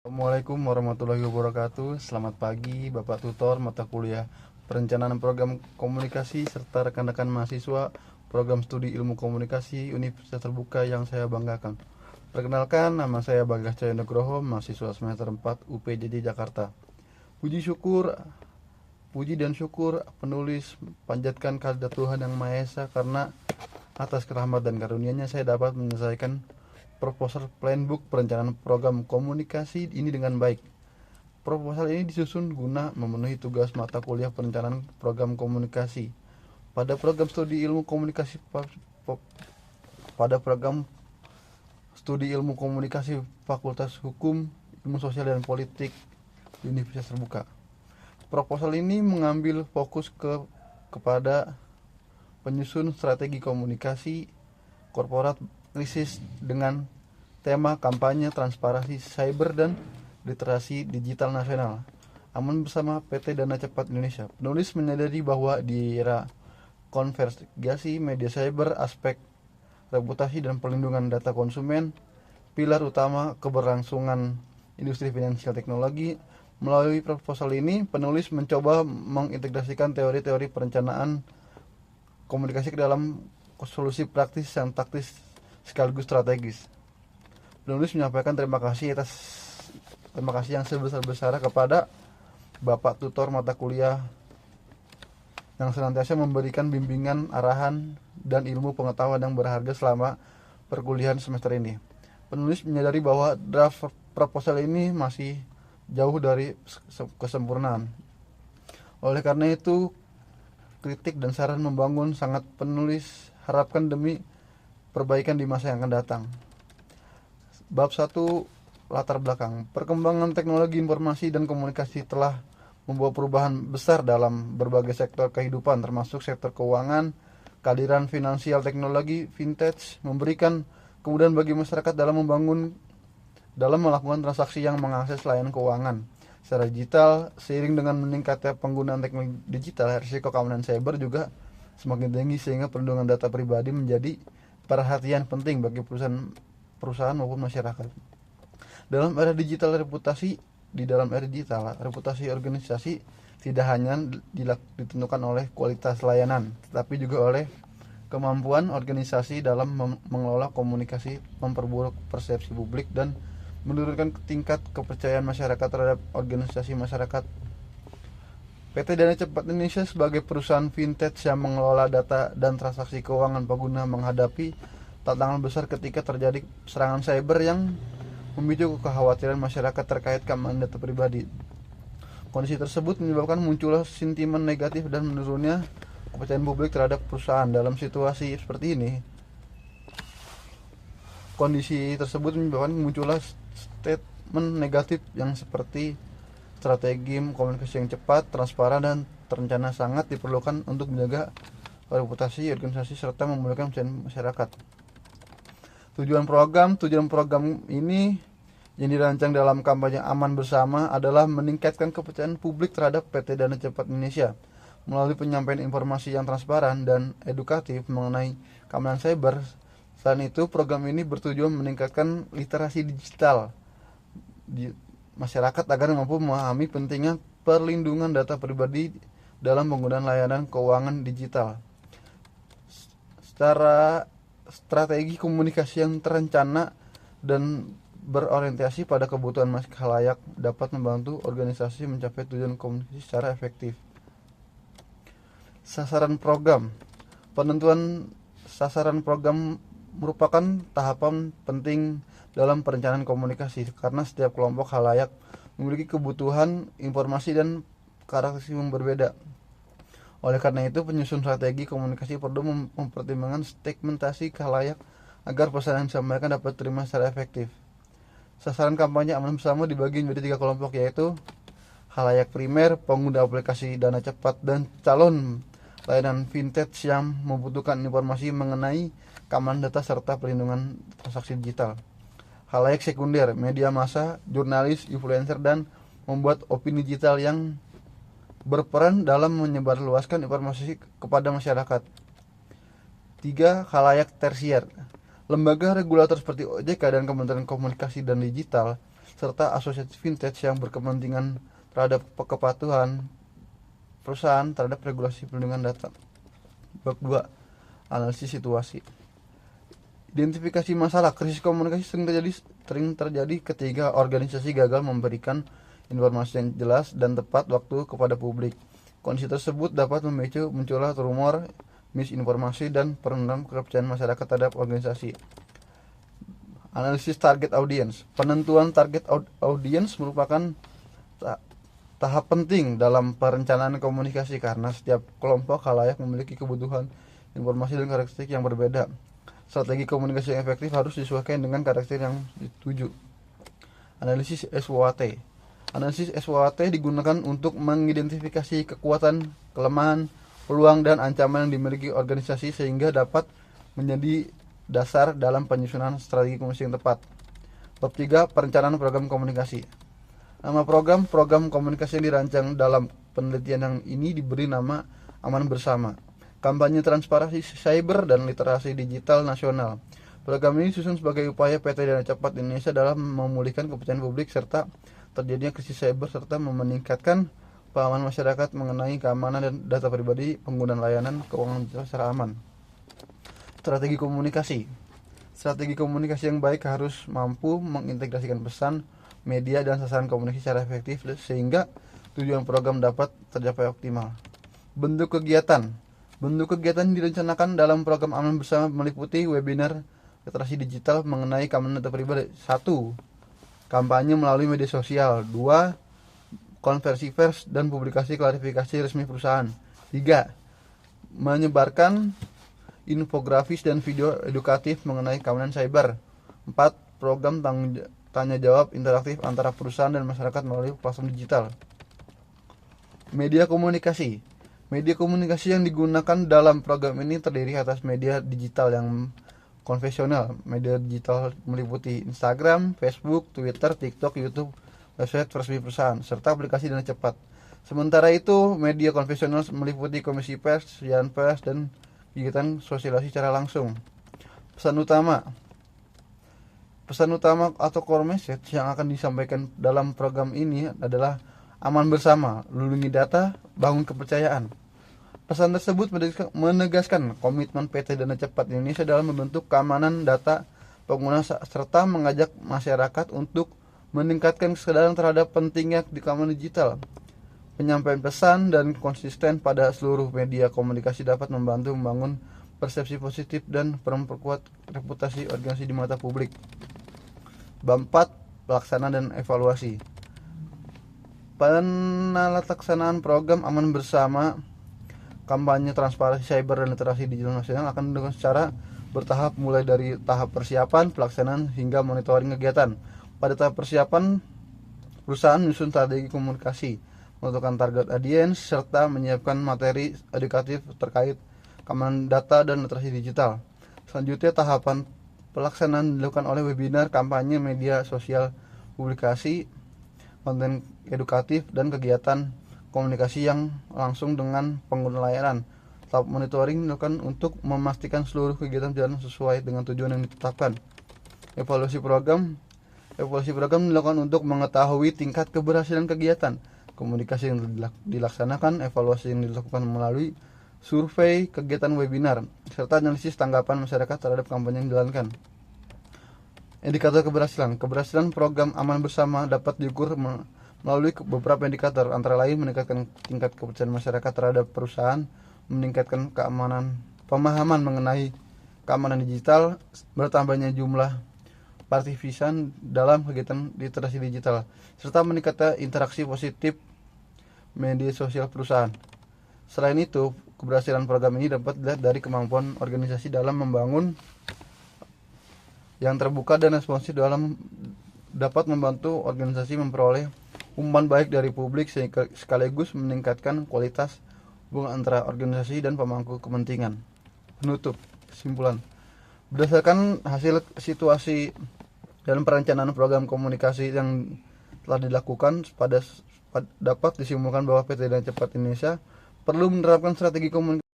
Assalamualaikum warahmatullahi wabarakatuh. Selamat pagi Bapak Tutor mata kuliah Perencanaan Program Komunikasi serta rekan-rekan mahasiswa Program Studi Ilmu Komunikasi Universitas Terbuka yang saya banggakan. Perkenalkan, nama saya Bagas Cahyo Nugroho, mahasiswa semester 4 UPJJ Jakarta. Puji syukur, puji dan syukur penulis panjatkan kehadirat Tuhan Yang Maha Esa karena atas rahmat dan karunia-Nya saya dapat menyelesaikan proposal plan book perencanaan program komunikasi ini dengan baik. Proposal ini disusun guna memenuhi tugas mata kuliah perencanaan program komunikasi. Pada program studi ilmu komunikasi pada program studi ilmu komunikasi Fakultas Hukum, Ilmu Sosial dan Politik Universitas Terbuka. Proposal ini mengambil fokus kepada penyusun strategi komunikasi korporat krisis dengan tema kampanye transparansi cyber dan literasi digital nasional. Aman bersama PT Dana Cepat Indonesia. Penulis menyadari bahwa di era konvergasi media cyber, aspek reputasi dan perlindungan data konsumen, pilar utama keberlangsungan industri finansial teknologi. Melalui proposal ini, penulis mencoba mengintegrasikan teori-teori perencanaan komunikasi ke dalam solusi praktis yang taktis sekaligus strategis. Penulis menyampaikan terima kasih yang sebesar-besarnya kepada Bapak Tutor mata kuliah yang senantiasa memberikan bimbingan, arahan, dan ilmu pengetahuan yang berharga selama perkuliahan semester ini. Penulis menyadari bahwa draft proposal ini masih jauh dari kesempurnaan. Oleh karena itu, kritik dan saran membangun sangat penulis harapkan demi perbaikan di masa yang akan datang. Bab 1, latar belakang. Perkembangan teknologi informasi dan komunikasi telah membawa perubahan besar dalam berbagai sektor kehidupan, termasuk sektor keuangan. Kehadiran finansial teknologi vintage memberikan kemudahan bagi masyarakat dalam melakukan transaksi yang mengakses layanan keuangan secara digital. Seiring dengan meningkatnya penggunaan teknologi digital, risiko keamanan cyber juga semakin tinggi sehingga perlindungan data pribadi menjadi perhatian penting bagi perusahaan maupun masyarakat. Dalam era digital reputasi organisasi tidak hanya ditentukan oleh kualitas layanan, tetapi juga oleh kemampuan organisasi dalam mengelola komunikasi, memperburuk persepsi publik dan menurunkan tingkat kepercayaan masyarakat terhadap organisasi masyarakat. PT Dana Cepat Indonesia sebagai perusahaan vintage yang mengelola data dan transaksi keuangan pengguna menghadapi tantangan besar ketika terjadi serangan cyber yang memicu kekhawatiran masyarakat terkait keamanan data pribadi. Kondisi tersebut menyebabkan munculnya sentimen negatif dan menurunnya kepercayaan publik terhadap perusahaan. Dalam situasi seperti ini, kondisi tersebut menyebabkan munculnya statement negatif yang seperti strategi komunikasi yang cepat, transparan, dan terencana sangat diperlukan untuk menjaga reputasi organisasi serta memulihkan kepercayaan masyarakat. Tujuan program ini yang dirancang dalam kampanye Aman Bersama adalah meningkatkan kepercayaan publik terhadap PT Dana Cepat Indonesia melalui penyampaian informasi yang transparan dan edukatif mengenai keamanan cyber. Selain itu, program ini bertujuan meningkatkan literasi digital di masyarakat agar mampu memahami pentingnya perlindungan data pribadi dalam penggunaan layanan keuangan digital. Secara strategi komunikasi yang terencana dan berorientasi pada kebutuhan khalayak dapat membantu organisasi mencapai tujuan komunikasi secara efektif. Sasaran program. Penentuan sasaran program merupakan tahapan penting dalam perencanaan komunikasi karena setiap kelompok khalayak memiliki kebutuhan, informasi, dan karakteristik yang berbeda. Oleh karena itu, penyusun strategi komunikasi perlu mempertimbangkan segmentasi khalayak agar pesan yang disampaikan dapat diterima secara efektif. Sasaran kampanye Aman Bersama dibagi menjadi 3 kelompok, yaitu khalayak primer, pengguna aplikasi Dana Cepat, dan calon layanan vintage yang membutuhkan informasi mengenai keamanan data serta perlindungan transaksi digital. Khalayak sekunder, media massa, jurnalis, influencer, dan membuat opini digital yang berperan dalam menyebarluaskan informasi kepada masyarakat. 3. Khalayak tersier, lembaga regulator seperti OJK dan Kementerian Komunikasi dan Digital serta asosiasi vintage yang berkepentingan terhadap kepatuhan perusahaan terhadap regulasi perlindungan data. Bab 2. Analisis situasi. Identifikasi masalah. Krisis komunikasi sering terjadi ketika organisasi gagal memberikan informasi yang jelas dan tepat waktu kepada publik. Kondisi tersebut dapat memicu munculnya rumor, misinformasi, dan penurunan kepercayaan masyarakat terhadap organisasi. Analisis target audience. Penentuan target audience merupakan tahap penting dalam perencanaan komunikasi karena setiap kelompok khalayak memiliki kebutuhan informasi dan karakteristik yang berbeda. Strategi komunikasi yang efektif harus disesuaikan dengan karakter yang dituju. Analisis SWOT. Analisis SWOT digunakan untuk mengidentifikasi kekuatan, kelemahan, peluang, dan ancaman yang dimiliki organisasi sehingga dapat menjadi dasar dalam penyusunan strategi komunikasi yang tepat. Bab 3. Perencanaan program komunikasi. Nama program komunikasi yang dirancang dalam penelitian yang ini diberi nama Aman Bersama. Kampanye transparansi cyber dan literasi digital nasional. Program ini disusun sebagai upaya PT Dana Cepat Indonesia dalam memulihkan kepercayaan publik serta terjadinya krisis cyber serta meningkatkan pemahaman masyarakat mengenai keamanan dan data pribadi penggunaan layanan keuangan digital secara aman. Strategi komunikasi. Strategi komunikasi yang baik harus mampu mengintegrasikan pesan, media, dan sasaran komunikasi secara efektif sehingga tujuan program dapat tercapai optimal. Bentuk kegiatan. Bentuk kegiatan direncanakan dalam program Aman Bersama meliputi webinar literasi digital mengenai keamanan data pribadi. 1. Kampanye melalui media sosial. 2. Konversi pers dan publikasi klarifikasi resmi perusahaan. 3. Menyebarkan infografis dan video edukatif mengenai keamanan cyber. 4. Program tanya jawab interaktif antara perusahaan dan masyarakat melalui platform digital. Media komunikasi. Media komunikasi yang digunakan dalam program ini terdiri atas media digital yang konvensional. Media digital meliputi Instagram, Facebook, Twitter, TikTok, YouTube, website resmi perusahaan, serta aplikasi Dana Cepat. Sementara itu, media konvensional meliputi komisi pers, siaran pers, dan kegiatan sosialisasi secara langsung. Pesan utama atau core message yang akan disampaikan dalam program ini adalah aman bersama, lindungi data, bangun kepercayaan. Pesan tersebut menegaskan komitmen PT Dana Cepat Indonesia dalam membentuk keamanan data pengguna serta mengajak masyarakat untuk meningkatkan kesadaran terhadap pentingnya di keamanan digital. Penyampaian pesan dan konsisten pada seluruh media komunikasi dapat membantu membangun persepsi positif dan memperkuat reputasi organisasi di mata publik. Bab 4. Pelaksanaan dan evaluasi. Pelaksanaan program Aman Bersama kampanye transparansi cyber dan literasi digital nasional akan dilakukan secara bertahap mulai dari tahap persiapan, pelaksanaan, hingga monitoring kegiatan. Pada tahap persiapan, perusahaan menyusun strategi komunikasi, menentukan target audience, serta menyiapkan materi edukatif terkait keamanan data dan literasi digital. Selanjutnya, tahapan pelaksanaan dilakukan oleh webinar, kampanye, media sosial, publikasi, konten edukatif, dan kegiatan komunikasi yang langsung dengan pengguna layanan. Tahap monitoring dilakukan untuk memastikan seluruh kegiatan berjalan sesuai dengan tujuan yang ditetapkan. Evaluasi program dilakukan untuk mengetahui tingkat keberhasilan kegiatan komunikasi yang dilaksanakan. Evaluasi yang dilakukan melalui survei, kegiatan webinar, serta analisis tanggapan masyarakat terhadap kampanye yang dijalankan. Indikator keberhasilan program Aman Bersama dapat diukur melalui beberapa indikator, antara lain meningkatkan tingkat kepercayaan masyarakat terhadap perusahaan, meningkatkan pemahaman mengenai keamanan digital, bertambahnya jumlah partisipan dalam kegiatan literasi digital, serta meningkatkan interaksi positif media sosial perusahaan. Selain itu, keberhasilan program ini dapat dilihat dari kemampuan organisasi dalam membangun yang terbuka dan responsif dapat membantu organisasi memperoleh umpan baik dari publik sekaligus meningkatkan kualitas hubungan antara organisasi dan pemangku kepentingan. Penutup, kesimpulan. Berdasarkan hasil situasi dalam perencanaan program komunikasi yang telah dilakukan, dapat disimpulkan bahwa PT Dana Cepat Indonesia perlu menerapkan strategi komunikasi